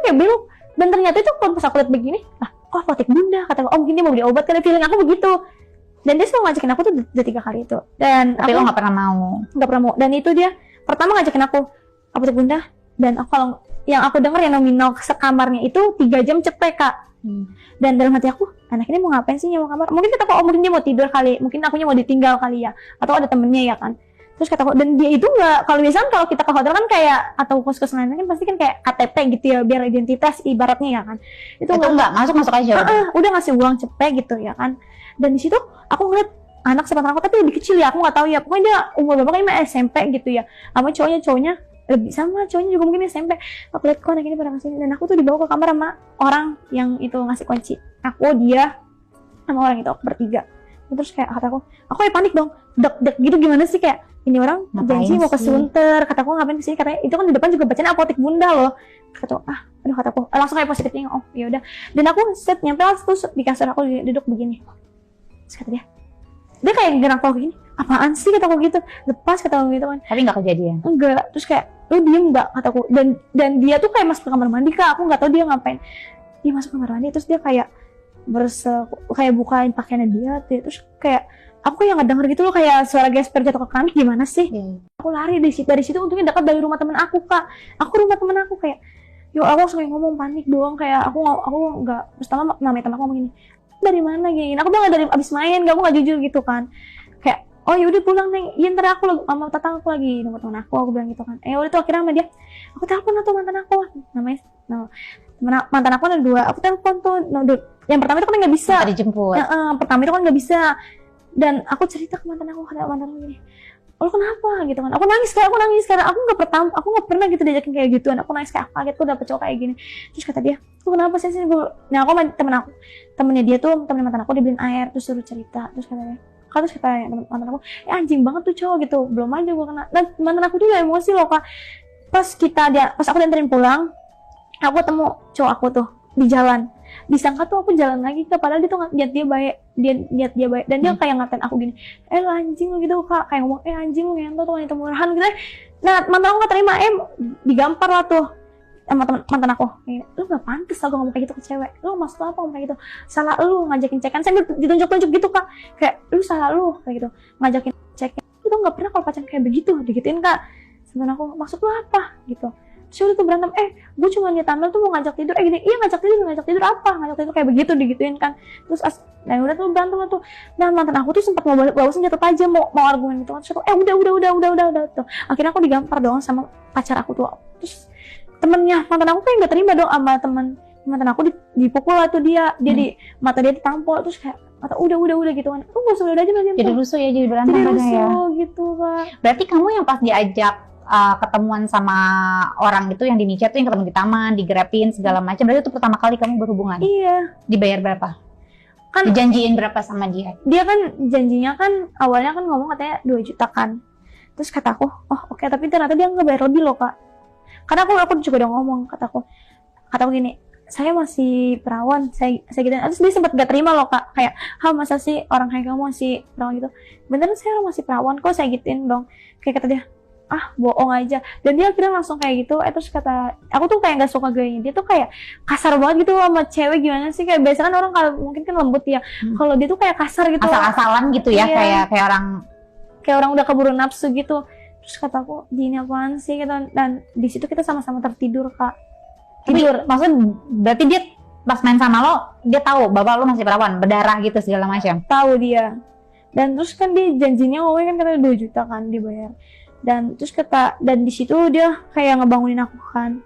kayak bingung. Dan ternyata itu kalau pas aku lihat begini, kok apotek bunda, kata oh mungkin dia mau beli obat, karena feeling aku begitu. Dan dia selalu ngajakin aku tuh udah 3 kali itu. Dan tapi lo nggak pernah mau. Dan itu dia pertama ngajakin aku apotek bunda, dan aku kalau yang aku dengar yang nominal sekamarnya itu 3 jam cepet kak. Dan dalam hati aku, anak ini mau ngapain sih nyewa kamar? Mungkin kata aku, mungkin dia mau tidur kali, mungkin akunya mau ditinggal kali ya, atau ada temennya ya kan. Terus kata aku, dan dia itu nggak, kalau biasanya kalau kita ke hotel kan kayak atau kos-kos lainnya kan pasti kan kayak KTP gitu ya, biar identitas ibaratnya ya kan. Itu nggak masuk aja. Udah ngasih uang cepet gitu ya kan. Dan di situ aku ngeliat anak sepantaran aku tapi lebih kecil ya, aku nggak tahu ya, pokoknya dia umur berapa kayaknya SMP gitu ya. Sama cowoknya lebih sama, cowoknya juga mungkin SMP. Aku lihat kok anak ini pada kesini, dan aku tuh dibawa ke kamar sama orang yang itu ngasih kunci. Aku, dia, sama orang itu, aku bertiga. Terus kayak kataku, aku kayak panik dong, deg gitu gimana sih, kayak ini orang janji mau ke Sunter, kataku ngapain kesini, katanya itu kan di depan juga bacaan apotek bunda loh. Kataku kataku langsung kayak positifnya, oh ya udah. Dan aku nyampe terus di kasur aku duduk begini. Terus kata dia kayak gerak aku gini, apaan sih kataku gitu, lepas kataku gitu kan. Tapi nggak kejadian. Enggak. Terus kayak lu diem mbak kataku, dan dia tuh kayak masuk ke kamar mandi kak, aku nggak tahu dia ngapain. Dia masuk ke kamar mandi terus dia kayak kayak bukain pakaiannya dia, terus kayak aku yang ngedenger gitu loh, kayak suara gesper jatuh ke keramik, gimana sih? Aku lari dari situ untungnya dekat dari rumah temen aku kak. Rumah temen aku kayak, yo aku langsung kayak ngomong panik doang, kayak aku nggak, pertama namanya temen aku ngomong gini, dari mana gini, aku bilang dari abis main, aku nggak jujur gitu kan, kayak oh yaudah pulang neng, iya ntar aku sama tatang aku lagi nunggu temen aku bilang gitu kan. Udah tuh akhirnya sama dia, aku telepon tuh mantan aku, namanya mantan aku ada 2, aku telepon tuh, yang pertama itu kan nggak bisa dijemput, pertama itu kan nggak bisa, dan aku cerita ke mantan aku, kata mantan aku gini, lo kenapa gitu kan, aku nangis karena aku nggak pernah gitu diajakin kayak gituan, aku nangis kayak kaget tuh dapet cowok kayak gini. Terus kata dia, lo kenapa sih nah aku temennya dia tuh, temen mantan aku dibeliin air, terus suruh cerita, terus kata mantan aku, anjing banget tuh cowok gitu, belum aja gue kena. Nah mantan aku juga emosi loh kak, pas aku dianterin pulang, aku ketemu cowok aku tuh di jalan, disangka tuh aku jalan lagi ke, padahal dia tuh lihat dia baik, dan dia kayak ngatain aku gini, anjing lu gitu kak, kayak ngomong anjing lu ngentot tuh wanita murahan gitu. Nah mantan aku nggak terima, digampar lah tuh sama mantan aku, lu nggak pantas aku ngomong kayak gitu ke cewek, lu maksud apa ngomong kayak gitu, salah lu ngajakin cekan, saya ditunjuk gitu kak, kayak lu salah lu kayak gitu ngajakin cekan, lu tuh nggak pernah kalau pacaran kayak begitu, digituin kak. Sebenarnya aku, maksud lu apa gitu. Terus udah tuh berantem, gue cuma liat Amel tuh mau ngajak tidur, gini, iya ngajak tidur apa, ngajak tidur kayak begitu, digituin kan. Terus dan udah tuh berantem tuh, nah mantan aku tuh sempat mau bawa senjata tajam, mau argumen gitu. Terus aku, udah tuh, akhirnya aku digampar dong sama pacar aku tuh. Terus temennya mantan aku kayak nggak terima dong sama mantan aku, dipukul lah tuh dia di mata dia ditampol, terus kayak kata udah gitu kan, nggak usah udah aja jadi rusuh ya, jadi berantem ya gitu kan. Berarti kamu yang pas diajak ketemuan sama orang itu yang di Nica tuh, yang ketemu di taman, digerapin segala macam, berarti itu pertama kali kamu berhubungan? Iya. Dibayar berapa? Kan dijanjiin berapa sama dia? Dia kan janjinya kan awalnya kan ngomong katanya 2 juta kan. Terus kata aku, oke, tapi ternyata dia nggak bayar lebih loh kak. Karena aku juga udah ngomong, kataku gini, saya masih perawan, saya gitu. Terus dia sempat gak terima loh kak, kayak, masa sih orang kayak kamu masih perawan gitu? Beneran saya masih perawan kok, saya gituin dong. Kayak kata dia, bohong aja. Dan dia akhirnya langsung kayak gitu. Terus kata aku tuh kayak nggak suka gayanya dia tuh, kayak kasar banget gitu sama cewek. Gimana sih, kayak biasanya kan orang kalau mungkin kan lembut ya, kalau dia tuh kayak kasar gitu, asal-asalan gitu ya. Iya. kayak orang udah keburu nafsu gitu. Terus kataku, gini apaan sih gitu. Dan di situ kita sama-sama tertidur kak. Tidur, maksudnya berarti dia pas main sama lo, dia tahu bahwa lo masih perawan, berdarah gitu segala macam? Tahu dia. Dan terus kan dia janjinya ngomongnya kan katanya 2 juta kan dibayar. Dan terus dan di situ dia kayak ngebangunin aku kan.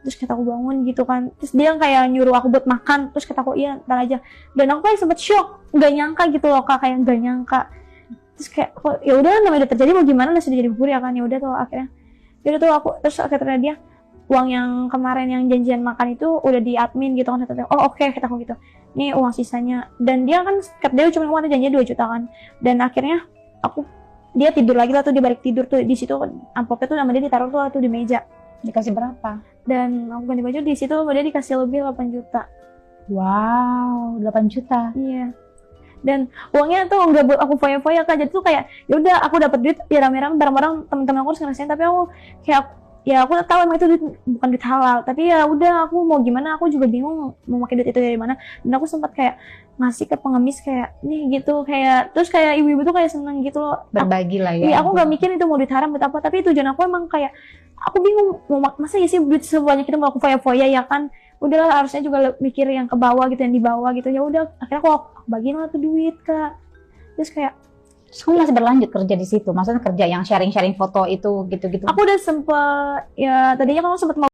Terus kata aku bangun gitu kan. Terus dia kayak nyuruh aku buat makan. Terus kata aku, iya ntar aja. Dan aku kayak sempet shock, nggak nyangka gitu loh kak, kayak nggak nyangka. Terus kayak, ya udah namanya udah terjadi, mau gimana, udah sudah jadi bubur ya kan. Ya udah tuh akhirnya. Ya udah tuh aku, terus akhirnya dia, uang yang kemarin yang janjian makan itu udah di admin gitu kan. Oke, kata aku gitu. Ini uang sisanya. Dan dia kan, dia cuma ngomong janjinya 2 juta kan. Dan akhirnya dia tidur lagi lah tuh, dia balik tidur tuh di situ, amplopnya tuh sama dia ditaruh tuh di meja. Dikasih berapa? Dan aku ganti baju di situ, dia dikasih lebih 8 juta. Wow, 8 juta. Iya. Dan uangnya tuh nggak buat aku foya-foya kak, jadi tuh kayak, yaudah aku dapat duit ya rame-rame bareng-bareng, temen-temen aku harus ngerasain, tapi aku kayak ya aku tahu emang itu duit, bukan duit halal, tapi ya udah aku mau gimana, aku juga bingung mau pakai duit itu dari mana. Dan aku sempat kayak ngasih ke pengemis kayak nih gitu, kayak terus kayak ibu-ibu tuh kayak seneng gitu loh, Berbagi lah ya. iya aku nggak mikir itu mau duit haram duit apa, tapi tujuan aku emang kayak aku bingung mau masa ya sih duit sebanyak itu mau aku foya-foya ya kan, udahlah harusnya juga mikir yang ke bawah gitu, yang di bawah gitu. Ya udah akhirnya aku bagiin lah tuh duit Kak. Terus kayak Kamu masih berlanjut kerja di situ, maksudnya kerja yang sharing-sharing foto itu gitu-gitu. aku udah sempet ya tadinya kan aku sempet mau